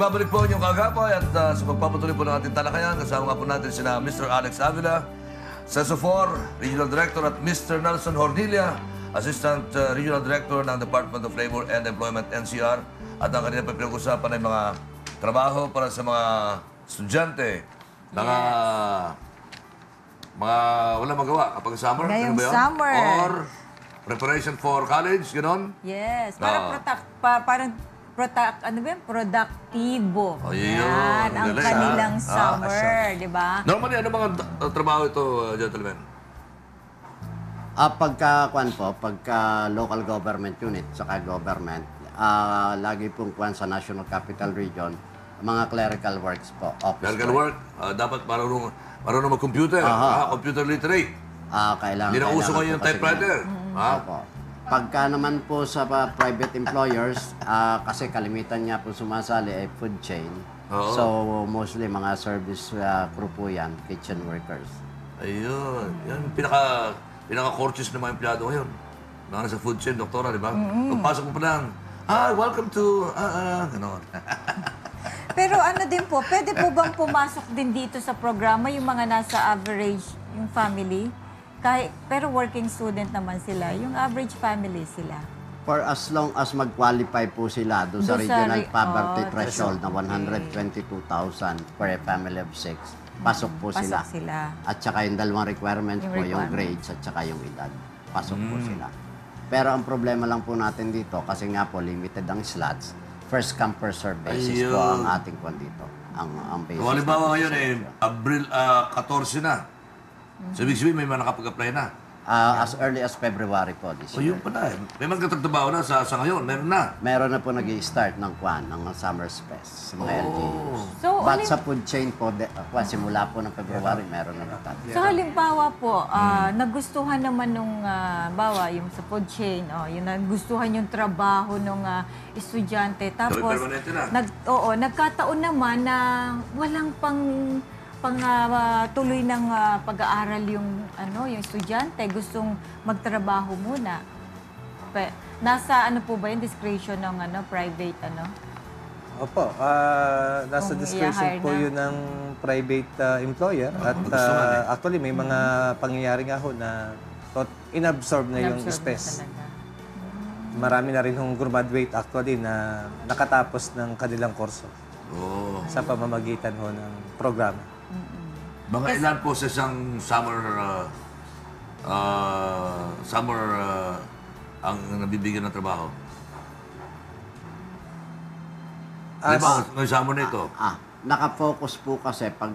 nagbabalik po inyong kagapay at sa pagpapatuloy po ng ating talakayan, kasama nga po natin sina Mr. Alex Avila, Sesofor, Regional Director, at Mr. Nelson Hornilia, Assistant Regional Director ng Department of Labor and Employment, NCR. At ang kanina pa pinag-usapan ay mga trabaho para sa mga estudyante, mga walang magawa kapag summer. Ngayong ano ba yun? summer. Or preparation for college, gano'n? Yes, parang produktibo. Oh, yun. Yan, ang Galing, kanilang ha? summer, di ba? Normally, ano mga trabaho ito, gentlemen? Pagka local government unit, saka government, lagi pong kwan sa National Capital Region, mga clerical works po. Clerical work, dapat marunong mag-computer, computer literate. Kailangan. Hindi na uso ngayon yung typewriter. Opo. Pagka naman po sa private employers, kasi kalimitan niya po sumasali ay food chain. Oo. So, mostly mga service crew po yan, kitchen workers. Ayun. Yan, pinaka-courses ng mga empleyado ngayon. Mga nasa food chain, doktora, di ba? Pagpasok mo pa lang, welcome to, gano'n. Pero ano din po, pwede po bang pumasok din dito sa programa yung mga nasa average, yung family? Pero working student naman sila, yung average family sila. For as long as mag-qualify po sila doon sa regional poverty threshold na 122,000 per family of 6, pasok po sila. Pasok sila. At saka yung dalawang requirements po, yung grades at saka yung edad. Pasok po sila. Pero ang problema lang po natin dito, kasi nga po limited ang slots, first come first serve basis po ang ating kwan dito. Ang basis. So, halimbawa ngayon, Abril 14 na. So, ibig sabihin, may mga nakapag-apply na. As early as February po this O, year. yun pala. May mga katagtrabaho na sa ngayon. Meron na. Meron na po nag-i-start ng kwan, ng summer spes, mga LGUs. So, But sa food chain po, simula po ng February, meron na natin. So halimbawa po, nagustuhan naman nung, yung sa food chain, yung nagustuhan yung trabaho nung estudyante. Tapos, permanente na. nagkataon naman na walang tuloy ng pag-aaral yung estudyante, gustong magtrabaho muna. Nasa po ba yung discretion ng private Opo, nasa Kung discretion i-hire po na. yun ng private employer. At actually, may mga pangyayari nga ho na inabsorb na yung inabsorb na space. talaga. Marami na rin hong graduate actually na nakatapos ng kanilang kurso sa pamamagitan ho ng programa. Mga ilan po sa isang summer ang nabibigyan ng trabaho? Diba, may summer na ito. Nakafocus po kasi pag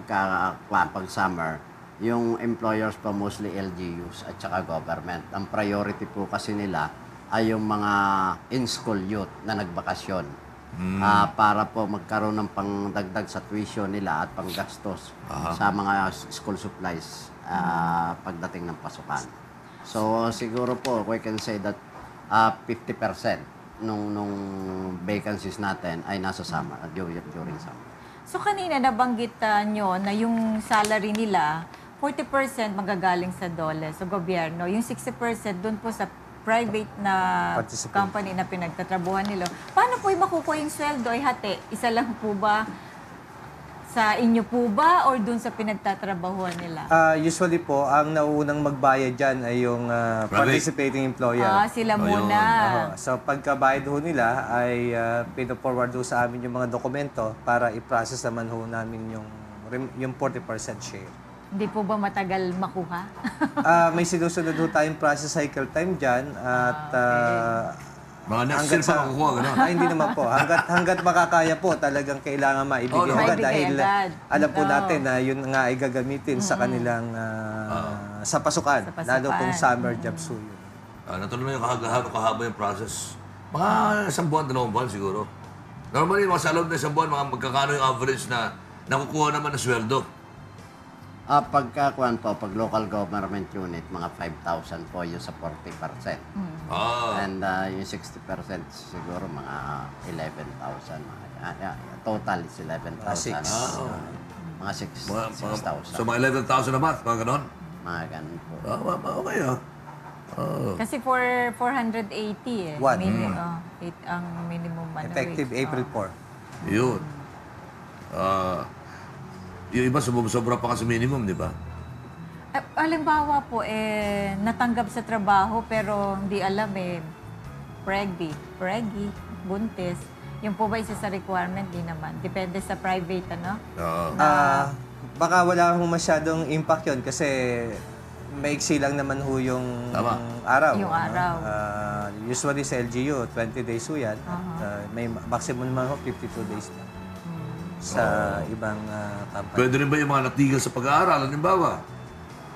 summer, yung employers po mostly LGUs at saka government. Ang priority po kasi nila ay yung mga in-school youth na nagbakasyon. Para po magkaroon ng pangdagdag sa tuition nila at panggastos sa mga school supplies pagdating ng pasukan. So siguro po, we can say that 50% nung vacancies natin ay nasa summer, during summer. So kanina nabanggit nyo na yung salary nila, 40% magagaling sa DOLE, sa gobyerno. Yung 60% doon po sa private na company na pinagtatrabuhan nila. Paano po yung makukuha yung sweldo ay hati? Isa lang po ba? Sa inyo po ba? Or doon sa pinagtatrabahuhan nila? Usually po, ang nauunang magbayad dyan ay yung participating employer. Sila muna. So pagkabayad ho nila ay pino-forward ho sa amin yung mga dokumento para i-process naman ho namin yung 40% share. Hindi po ba matagal makuha? May sinusunod ho tayong process cycle time dyan at Mga next year pa makukuha, gano'n? hindi naman po. Hanggat makakaya po, talagang kailangan maibigay agad dahil alam po natin na yun nga ay gagamitin sa kanilang sa pasukan, lalo kung summer jobs ho yun. Natuloy na yung kahaba yung process. Mga isang buwan, 2 buwan siguro. Normally, mga sa loob na isang buwan, mga magkakano yung average na nakukuha naman ng sweldo. Pag local government unit, mga 5,000 po yung sa 40%. And yung 60% siguro mga 11,000. Total is 11,000. Mga 6,000. So, mga 11,000 a month, mga ganon? Mga ganun po. Okay, Kasi for 480 One. ang minimum Effective wage. April 4. Yun. Yung iba sobra pa ka sa minimum, di ba? Halimbawa po, natanggap sa trabaho pero hindi alam preggy, buntis. Yung po ba isa sa requirement? Di naman. Depende sa private, ano? Oo. Baka wala akong masyadong impact yun kasi maiksi lang naman ho yung Tama. araw. Yung araw. Usually sa LGU, 20 days ho yan. At, may maximum naman ho, 52 days lang. Sa ibang company. Pwede rin ba yung mga natigil sa pag-aaral? Halimbawa,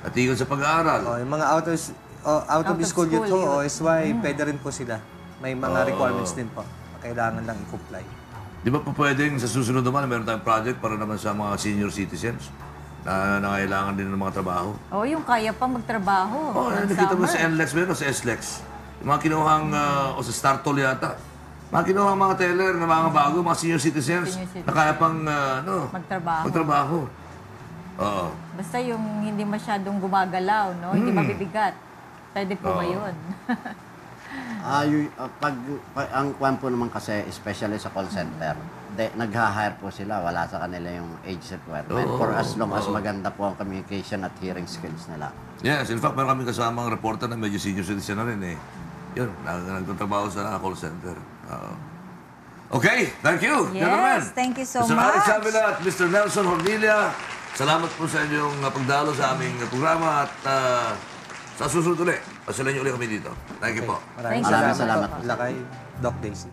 natigil sa pag-aaral. Yung mga out of school youth ho, OSY, pwede rin po sila. May mga requirements din po. Kailangan lang i-comply. Di ba po pwedeng sa susunod naman meron tayong project para naman sa mga senior citizens na nangailangan din ng mga trabaho? Yung kaya pa magtrabaho. Nakita mo sa NLEX ba yun o sa SLEX? Yung mga kinuhang, o sa Startol yata. Mga kinuhang mga teller na mga bago, mga senior citizens, na kaya pang magtrabaho. Oo. Basta yung hindi masyadong gumagalaw, no? Hindi mabibigat. Pwede po ba yun? Ang kwan po naman kasi, especially sa call center, nag-hire po sila, wala sa kanila yung age requirement for as long as maganda po ang communication at hearing skills nila. Yes, in fact, meron kami kasamang reporter na medyo senior citizen na rin eh. Yun, nagtatrabaho sa call center. Okay, thank you, gentlemen. Yes, thank you so Mr. much. Alex Avila at Mr. Nelson Hornilia, salamat po sa inyong pagdalo sa aming programa at sa susunod ulit, pasilan niyo ulit kami dito. Thank you po. Maraming Thank you. Salamat. Wala kay Doc Daisy.